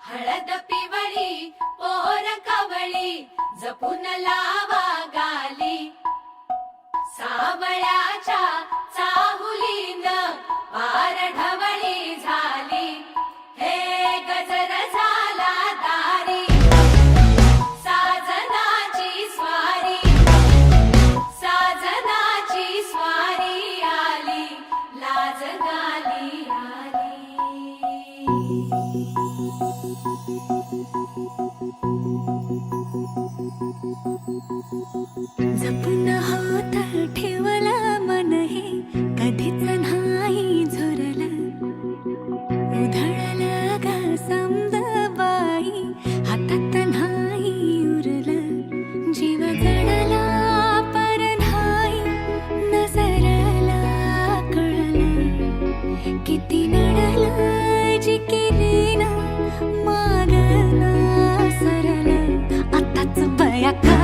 हळद पिवळी पोर कवळी जपून लावा गाली सावळ्याच्या चाहुलीन पार ढवळी झाली हे गजर झाला दारी साजनाची स्वारी आली लाज गाली जपून होत ठेवलं मन हे कधीच नाही झुरलं उधळलं ग समद बाई हातात नाही उरलं जीव जडला पर नाही नजरला कळलं किती नडलं जी केली ना मागला सरलं आताच बया का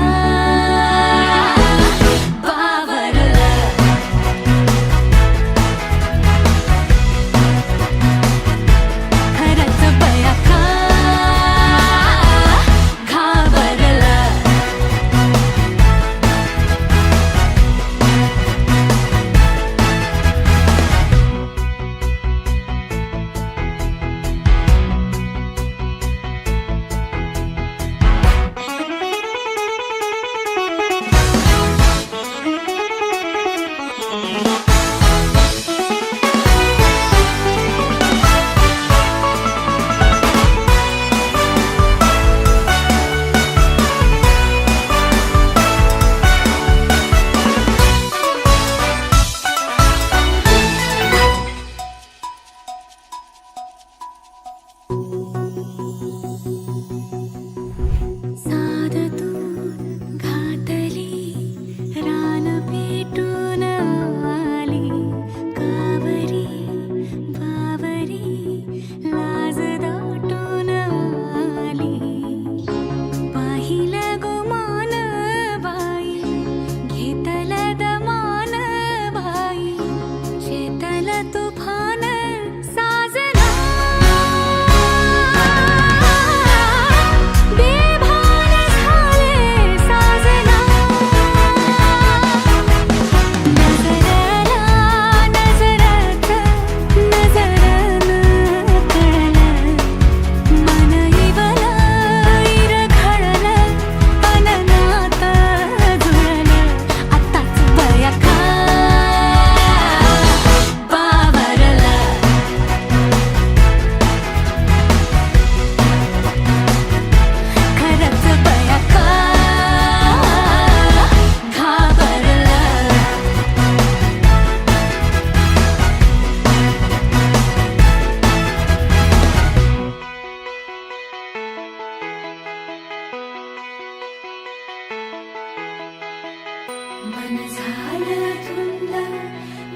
मन झालं धुंद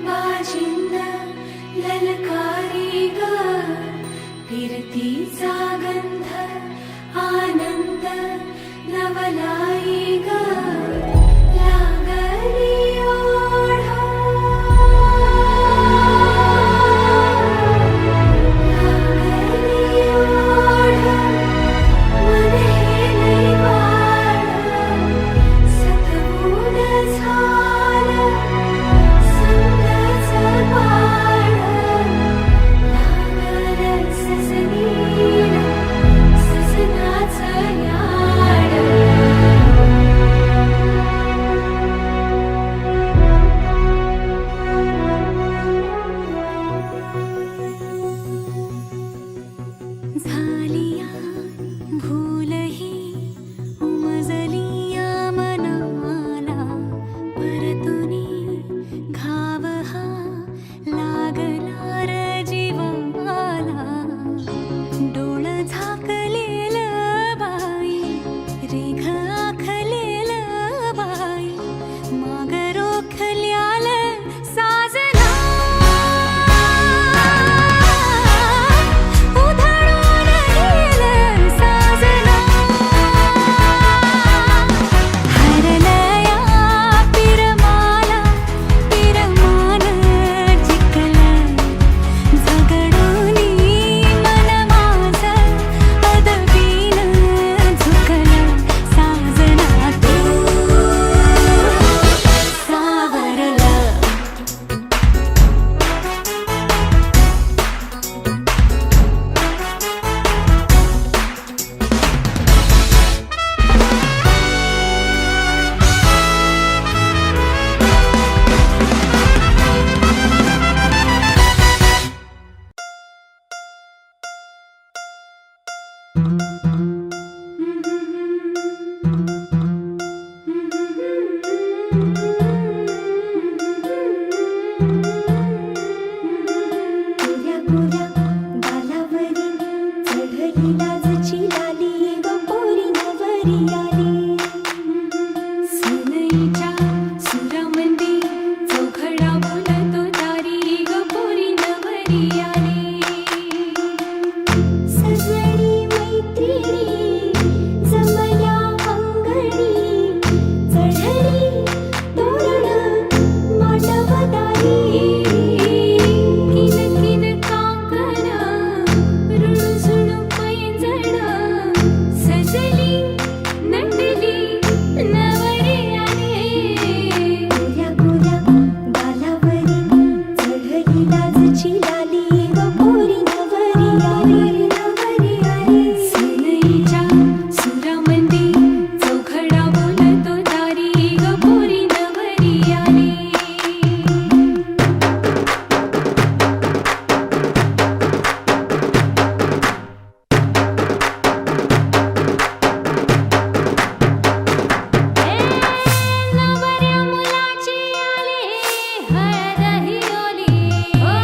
बाजिंद ललकारी ग फिरतीचा गंध आनंद नवलाई ग लागली ओढा लागली ओढा मन हे लई वाढ सतबूड झालं संगच पाड लागलं सजनीला सजनाचं याड गोऱ्या गालावरी चढली लाजची लाली ग पोरी नवरी आली सनईच्या सुरामंदी चौघडा बोलतो दारी ग पोरी नवरी आली सजणी मैत्रिणी जमल्या अंगणी चढली तोरण मांडवदारी किन किन कांकण रुणझुण पैंजण सजली नटली नवरी आली गोऱ्या गोऱ्या गालावरी चढली लाजची लाली ग पोरी नवरी आली नवरी आली सनईच्या सुरामंदी चौघडा बोलतो दारी ग पोरी नवरी आली नवऱ्या मुलाची आली हळद ही ओली ओ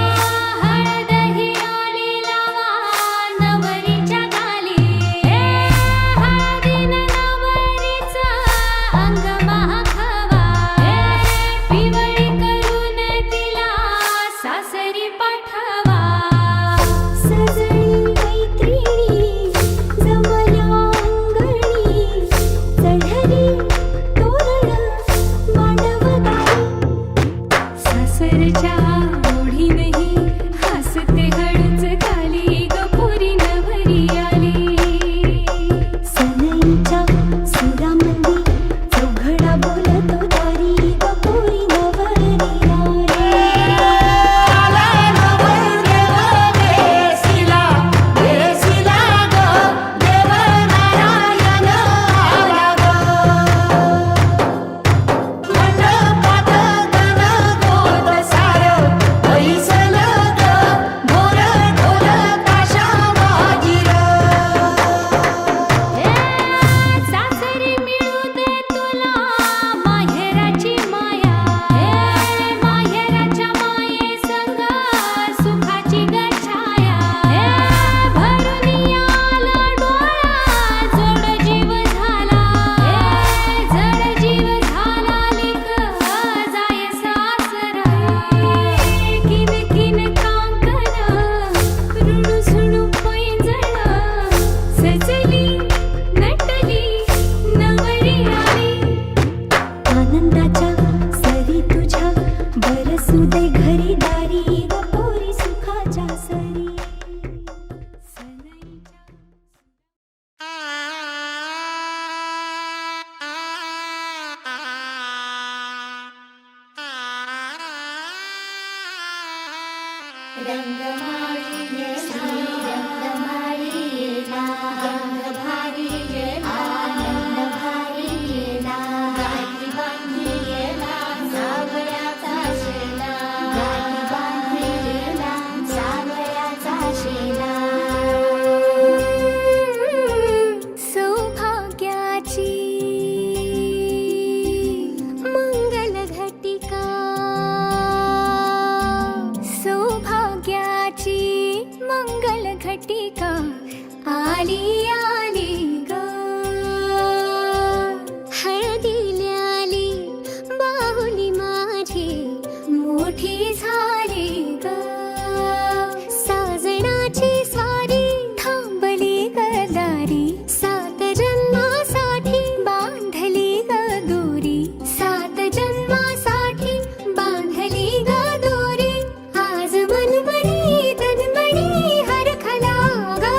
हळद ही ओली लावा नवरीच्या गाली हळदीनं नवरीचं अंग महाखावा पिवळी करून तिला सासरी पाठवा सजणी मैत्रिणी जमल्या अंगणी चढली तोरण मांडवदारी सासरच्या ओढीनही हसते हळूच खाली ग पोरी नवरी आली सनईच्या सुरामंदी चौघडा बोलतो दारी ग पोरी नवरी सासरी मिळू दे तुला माहेराची माया माहेराच्या माये संग सुखाची गछाया भरून आला डोळा जड जीव झाला लिख जाय सासरा किन किन कांकण रुणझुण पैंजण सजली नटली नवरी आली आनंदाच्या सरी तुझ्या बरसू दे घरी दारी ग पोरी सुखाच्या सरी सनईच्या सौभाग्याची मंगल घटिका सौभाग्याची मंगल घटिका आली आली ग हळदीला आली बाहुली माझी मोठी झाली ग साजणाची स्वारी थांबली ग दारी सात जन्मासाठी बांधली ग दोरी सात जन्मासाठी बांधली ग दोरी आज मनमणी तन्मणी हरखला ग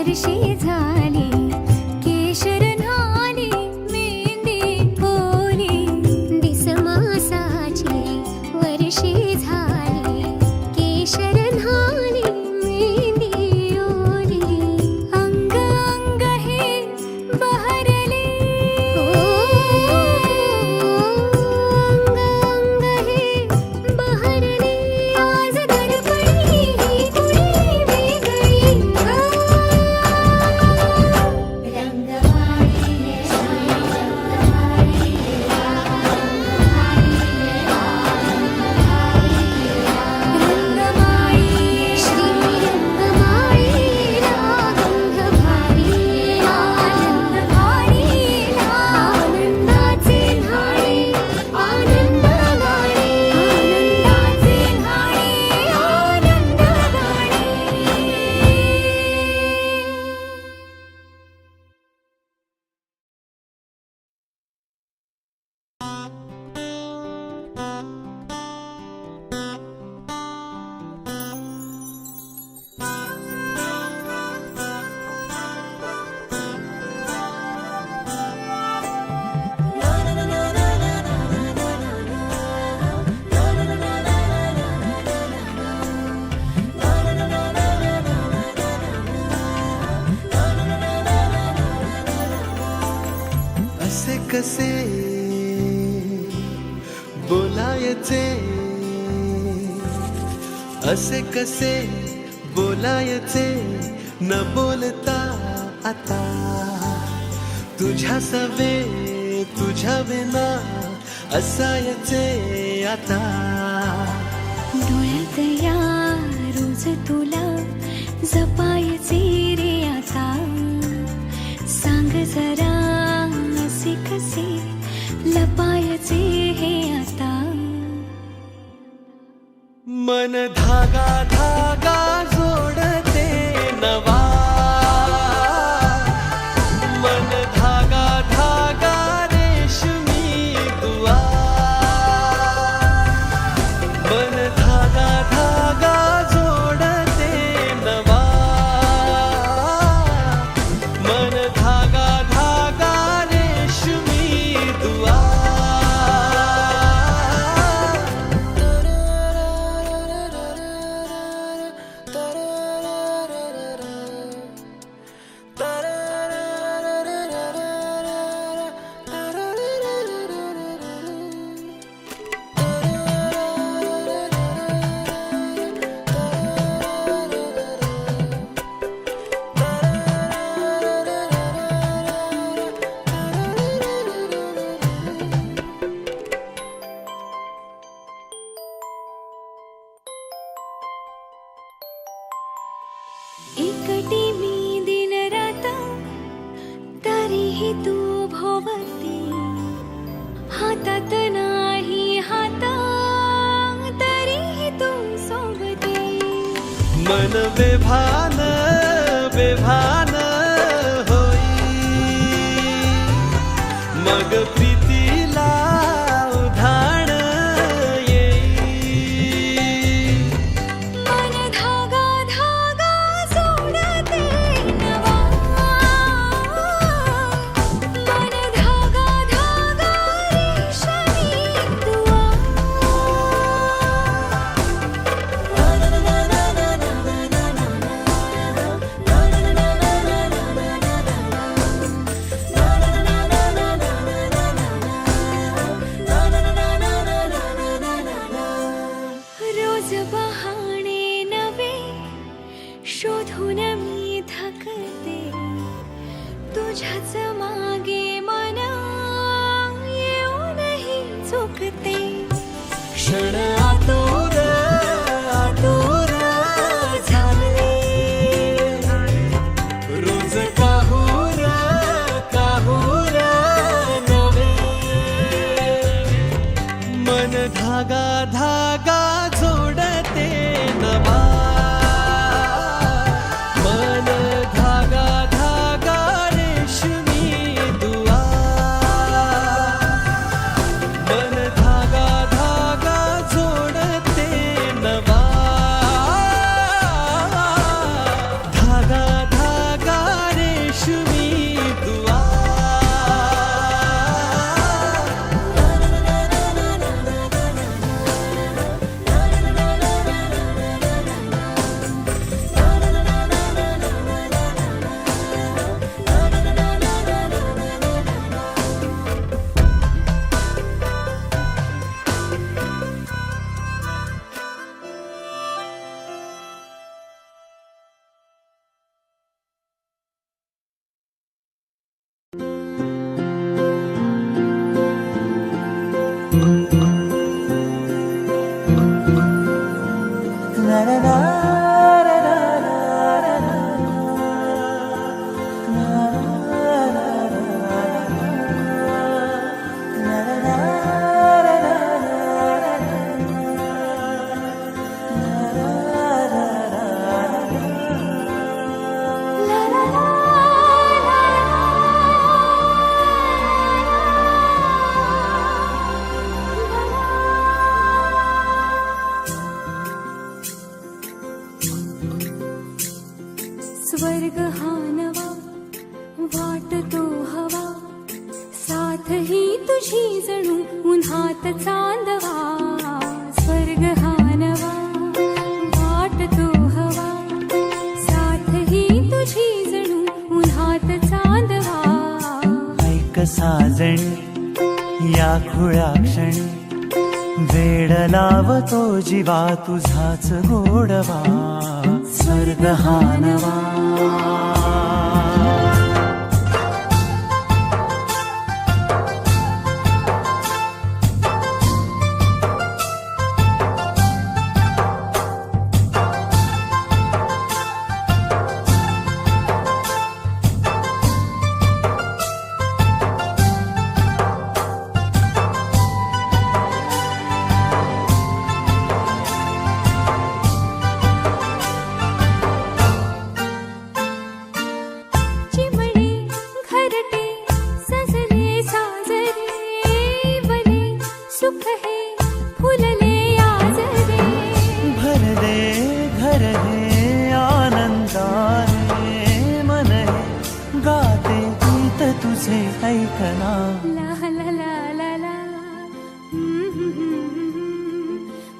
वर्षे झाली केशर न्हाली मेहंदी ओली दिसमासाची वर्षे झाली केशर न्हाली मेहंदी ओली अंग अंग हे बहरले अंग अंग हे बहरले आज दडपणी ही कुणी वेगळी रंगमाळी श्री रंगमाळी रंगभारी आनंदभारी आनंदाचे न्हाळे आनंद गाणे आनंदाचे न्हाळे आनंद गाणे असे कसे बोलायचे असे कसे बोलायचे न बोलता आता तुझ्या सवे तुझ्या विना असायचे आता डोळ्यात या रोज तुला जपायचे रे आता सांग जरा असे कसे लपायचे हे आता मन धागा धागा जोडते नवा मन धागा धागा रेशमी दुआ मन धागा धागा जोडते नवा मन धागा धागा रेशमी दुआ एकटी मी दिन रात तरीही तू भोवती हातात नाही हात तरीही तू सोबती मन बेभान बेभान होई मग प्रीतीला उधाण येई मन धागा धागा जोडते नवा मन धागा धागा रेशमी दुआ रोज बहाणे नवे शोधून मी थकते तुझ्याच मागे मन येऊनही चुकते क्षण आतुर आतुर झाले रोज काहूर काहूर नवे मन धागा धागा जोडते नवा मन धागा धागा रेशमी दुआ मन धागा धागा जोडते नवा धागा धागा स्वर्ग हा नवा वाटतो हवा, साथ ही तुझी जणू उन्हात चांदवा. स्वर्ग हा नवा वाटतो हवा, साथ ही तुझी जणू उन्हात चांदवा. ऐक साजणी या खुळ्या क्षणी, वेड लावतो जीवा तुझाच गोडवा. स्वर्ग हा नवा. चिमणे घरटे सजले साजरे, बने सुख हे फुलले आजरे. भरले घर हे आनंदाने, मन हे गाते गीत तुझे ऐकना. ला ला ला ला ला.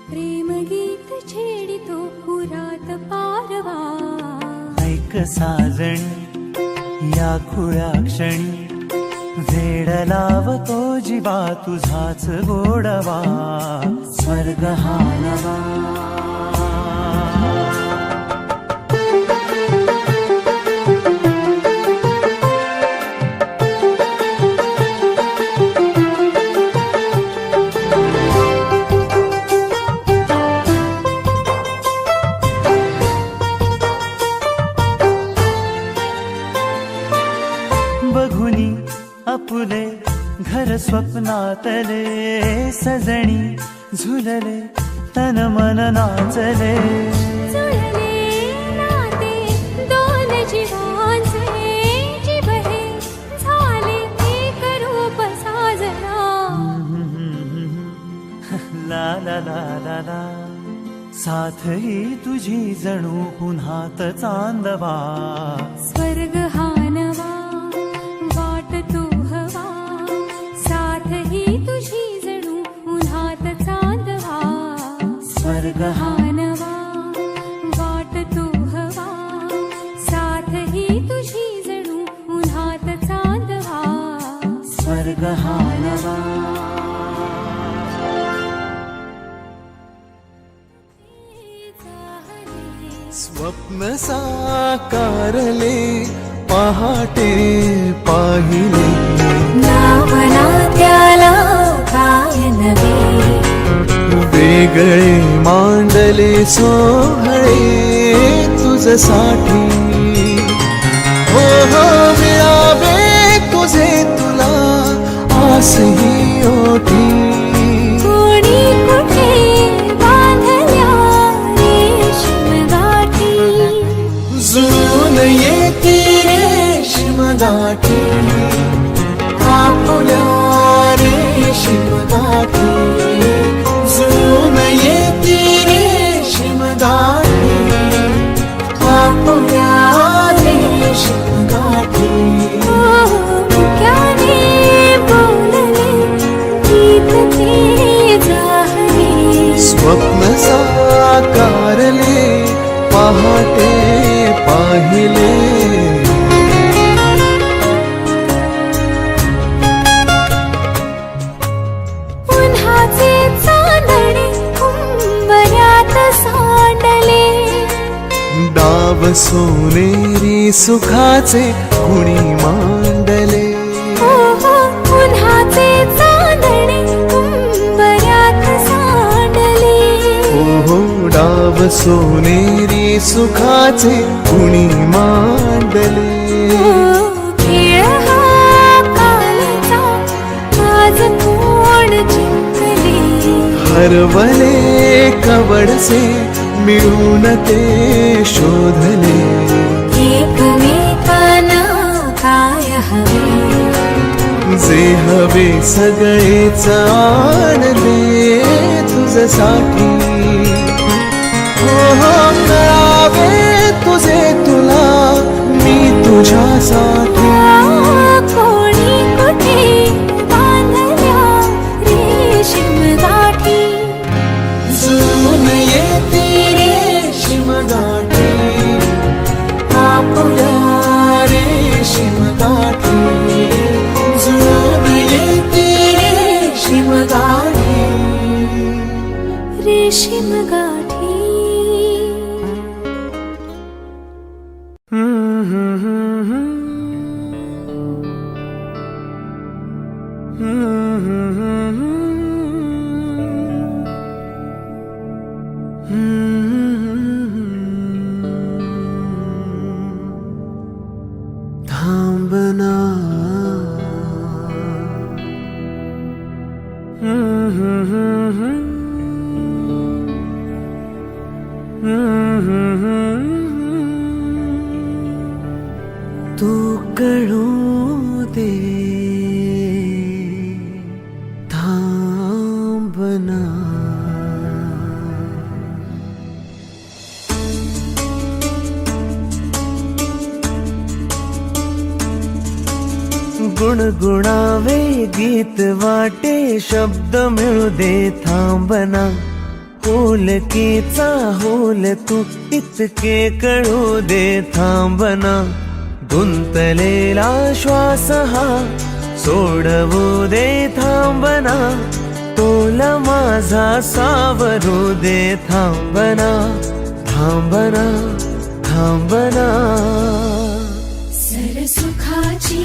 प्रेम गीत छेडितो पुरात पारवा. ऐक साजणी या खुळ्या क्षणी, वेड लावतो जीवा तुझाच गोडवा. स्वर्ग हा नवा. बघुनी आपुले घर स्वप्नातले, सजणी झुलले तन मन नाचले. जुळले नाते दोन जीवांचे, जीव हे झाले एक रूप साजना. ला ला ला ला ला. साथ ही तुझी जणू उन्हात चांदवा. स्वर्ग हा नवा वाटतो हवा, साथ ही तुझी जणू उन्हात चांदवा. स्वर्ग हा नवा वाटतो हवा, साथ ही तुझी जणू उन्हात चांदवा. स्वर्ग हा नवा. स्वप्न साकारले पहाटे पाहिले, नावना त्याला काय नवे. वेगळे मांडले सोहळे तुझसाठी. हो हो मिळावे तुझे तुला आस ही ओठी. कोणी कुठे बांधल्या रेशीम गाठी, जुळून येती रेशीम गाठी. आपुल्या रेशीम गाठी, जुळून येती रेशीम गाठी. आपुल्या रेशीम गाठी. मुक्याने बोलले गीत ते जाहले. स्वप्न साकारले पहाटे पाहिले. उन्हाचे चांदणे उंबऱ्यात सांडले. डाव सोनेरी सुखाचे कुणी मांडले. हो हो उन्हाचे चांदणे उंबऱ्यात सांडले. हो हो डाव सोनेरी सुखाचे कुणी मांडले. खेळ हा कालचा आज कोण जिंकले. हरवले कवडसे मिळून ते शोधले. एकमेकांना काय हवे, जे हवे सगळेच आणले तुझसाठी. हो हो मिळावे तुझे तुला थांबना तू कळू दे थांबना. गुणगुणावे गीत वाटे शब्द मिळू दे थांबना. होलकीचा होल तू इतके कळू दे थांबना. गुंतलेला श्वास हा सोडवू दे थांबना. तोल माझा सावरू दे थांबना. थांबना थांबना. सरसुखाची